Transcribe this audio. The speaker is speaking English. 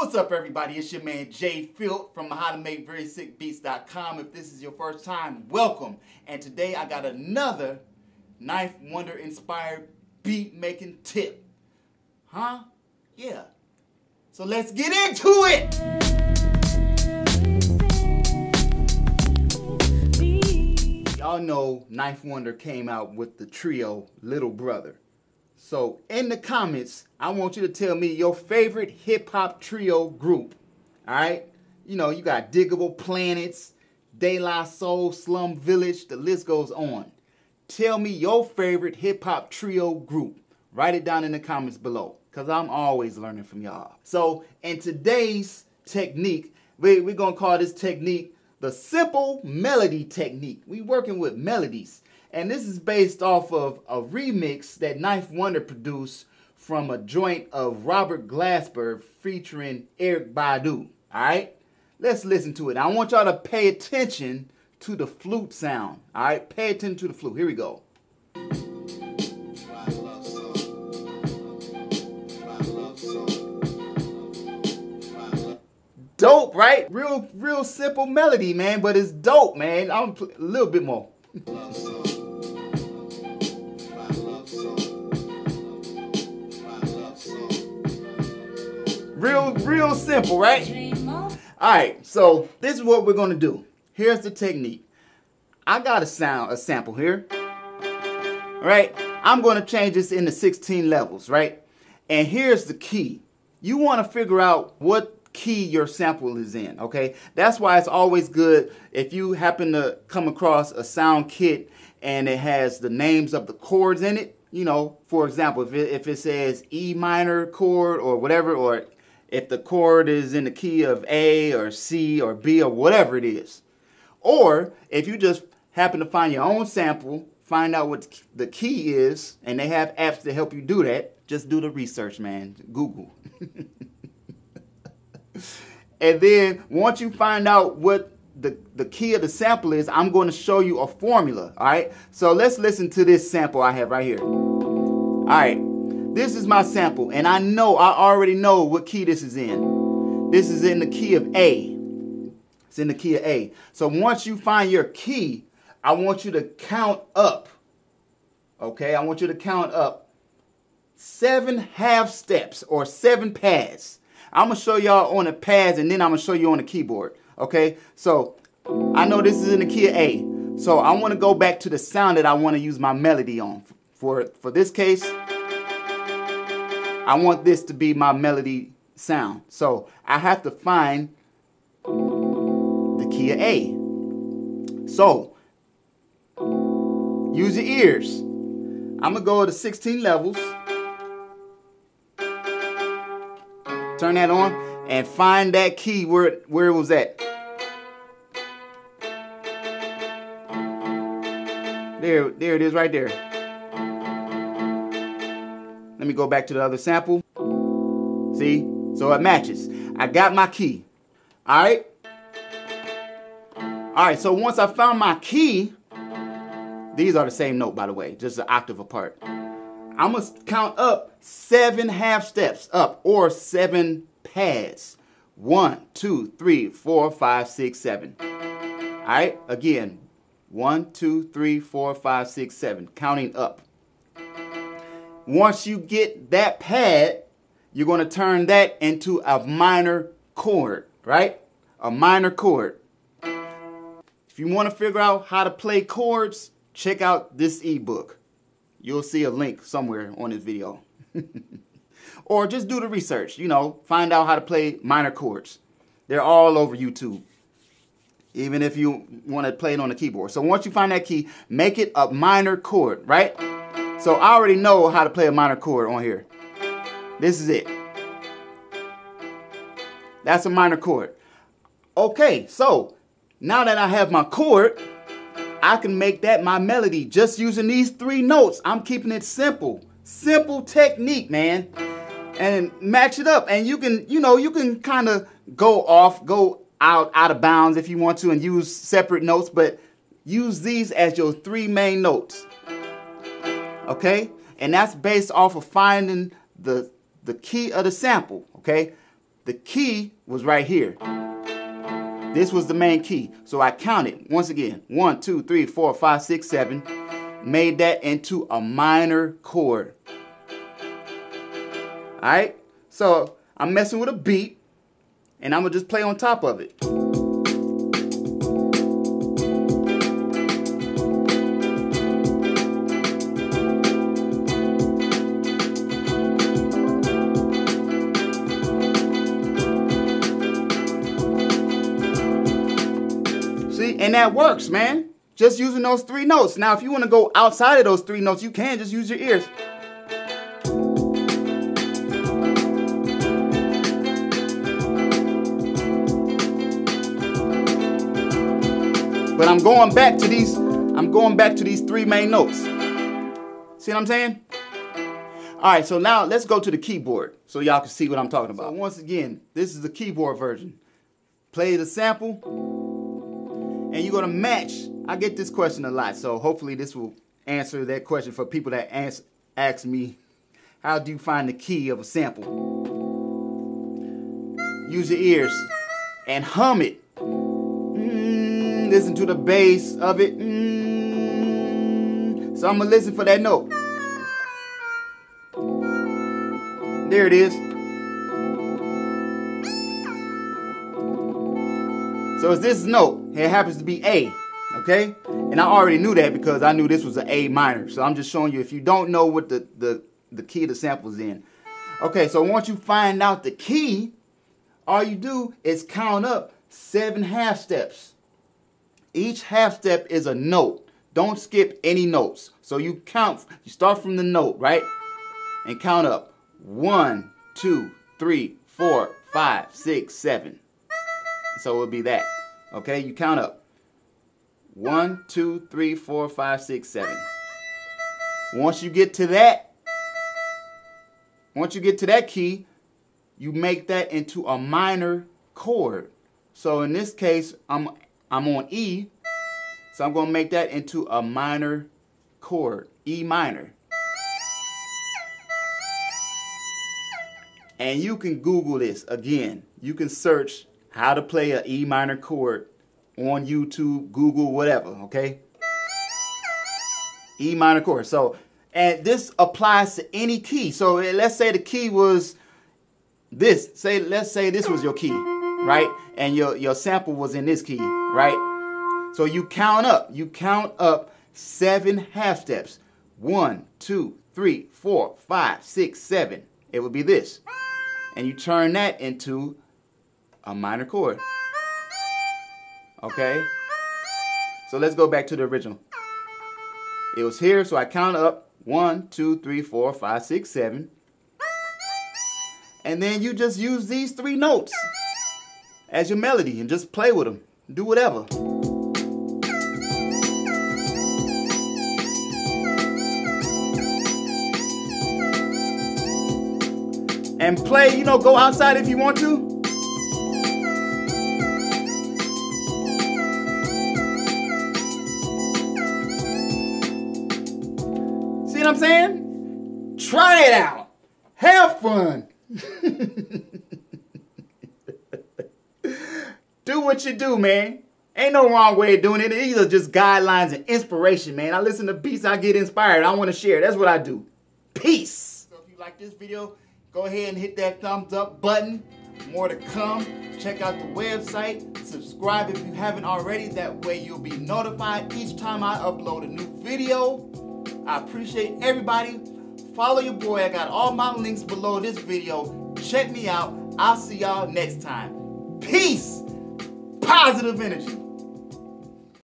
What's up, everybody? It's your man Jay Field from howtomakeverysickbeats.com. If this is your first time, welcome. And today I got another Ninth Wonder inspired beat making tip. Huh? Yeah. So let's get into it. Y'all know Ninth Wonder came out with the trio Little Brother. So in the comments, I want you to tell me your favorite hip-hop trio group. Alright? You know, you got Diggable Planets, De La Soul, Slum Village, the list goes on. Tell me your favorite hip-hop trio group. Write it down in the comments below, because I'm always learning from y'all. So in today's technique, we're going to call this technique the simple melody technique. We working with melodies. And this is based off of a remix that Ninth Wonder produced from a joint of Robert Glasper featuring Erykah Badu. Alright? Let's listen to it. I want y'all to pay attention to the flute sound. Alright? Pay attention to the flute. Here we go. Dope, right? Real simple melody, man. But it's dope, man. I'm a little bit more. Real simple, right? Alright, so this is what we're going to do. Here's the technique. I got a sample here. Alright, I'm going to change this into 16 levels, right? And here's the key. You want to figure out what key your sample is in, okay? That's why it's always good if you happen to come across a sound kit and it has the names of the chords in it. You know, for example, if it says E minor chord or whatever, or if the chord is in the key of A or C or B or whatever it is. Or if you just happen to find your own sample, find out what the key is, and they have apps to help you do that, just do the research, man. Google. And then once you find out what the key of the sample is, I'm going to show you a formula. All right. So let's listen to this sample I have right here. All right. This is my sample, and I already know what key this is in. This is in the key of A. It's in the key of A. So once you find your key, I want you to count up. Okay. I want you to count up 7 half steps or 7 pads. I'm going to show y'all on the pads, and then I'm going to show you on the keyboard. Okay, so I know this is in the key of A. So I want to go back to the sound that I want to use my melody on. For this case, I want this to be my melody sound. So I have to find the key of A. So use your ears. I'm going to go to 16 levels. Turn that on and find that key where it was at. There it is right there. Let me go back to the other sample. See? So it matches. I got my key. Alright? Alright, so once I found my key, these are the same note, by the way, just an octave apart. I'm going to count up 7 half steps up, or 7 pads. 1, 2, 3, 4, 5, 6, 7. Alright, again. 1, 2, 3, 4, 5, 6, 7. Counting up. Once you get that pad, you're going to turn that into a minor chord, right? A minor chord. If you want to figure out how to play chords, check out this ebook. You'll see a link somewhere on this video. Or just do the research, you know, find out how to play minor chords. They're all over YouTube, even if you want to play it on the keyboard. So once you find that key, make it a minor chord, right? So I already know how to play a minor chord on here. This is it. That's a minor chord. Okay, so now that I have my chord, I can make that my melody just using these 3 notes. I'm keeping it simple. Simple technique, man. And match it up. And you can, you can kind of go out of bounds if you want to and use separate notes, but use these as your 3 main notes. Okay? And that's based off of finding the key of the sample. Okay? the key was right here. This was the main key. So I counted once again. 1, 2, 3, 4, 5, 6, 7. Made that into a minor chord. Alright? So I'm messing with a beat, and I'm going to just play on top of it. See, and that works, man. Just using those 3 notes. Now, if you want to go outside of those 3 notes, you can just use your ears. But I'm going back to these 3 main notes. See what I'm saying? All right, so now let's go to the keyboard so y'all can see what I'm talking about. So once again, this is the keyboard version. Play the sample, and you're gonna match. I get this question a lot, so hopefully this will answer that question for people that ask me, how do you find the key of a sample? Use your ears and hum it. Listen to the bass of it. So I'm gonna listen for that note. There it is. So it's this note. It happens to be A, okay? And I already knew that because I knew this was an A minor. So I'm just showing you if you don't know what the key of the sample is in. Okay, so once you find out the key, all you do is count up 7 half steps. Each half step is a note. Don't skip any notes. So you start from the note, right? And count up 1, 2, 3, 4, 5, 6, 7. So it'll be that. Okay, you count up 1, 2, 3, 4, 5, 6, 7. Once you get to that key, you make that into a minor chord. So in this case, I'm on E, so I'm going to make that into a minor chord, E minor. And you can Google this again. You can search how to play an E minor chord on YouTube, Google, whatever, okay? E minor chord. So, and this applies to any key. So let's say the key was this. Let's say this was your key, right? And your sample was in this key, right? So you count up 7 half steps. 1, 2, 3, 4, 5, 6, 7. It would be this. And you turn that into a minor chord. Okay? So let's go back to the original. It was here, so I count up 1, 2, 3, 4, 5, 6, 7. And then you just use these 3 notes as your melody and just play with them. Do whatever. And play, go outside if you want to. See what I'm saying? Try it out. Have fun. Do what you do, man. Ain't no wrong way of doing it. These are just guidelines and inspiration, man. I listen to beats, I get inspired. I want to share. That's what I do. Peace. So if you like this video, go ahead and hit that thumbs up button. More to come. Check out the website. Subscribe if you haven't already. That way you'll be notified each time I upload a new video. I appreciate everybody. Follow your boy. I got all my links below this video. Check me out. I'll see y'all next time. Peace. Positive energy.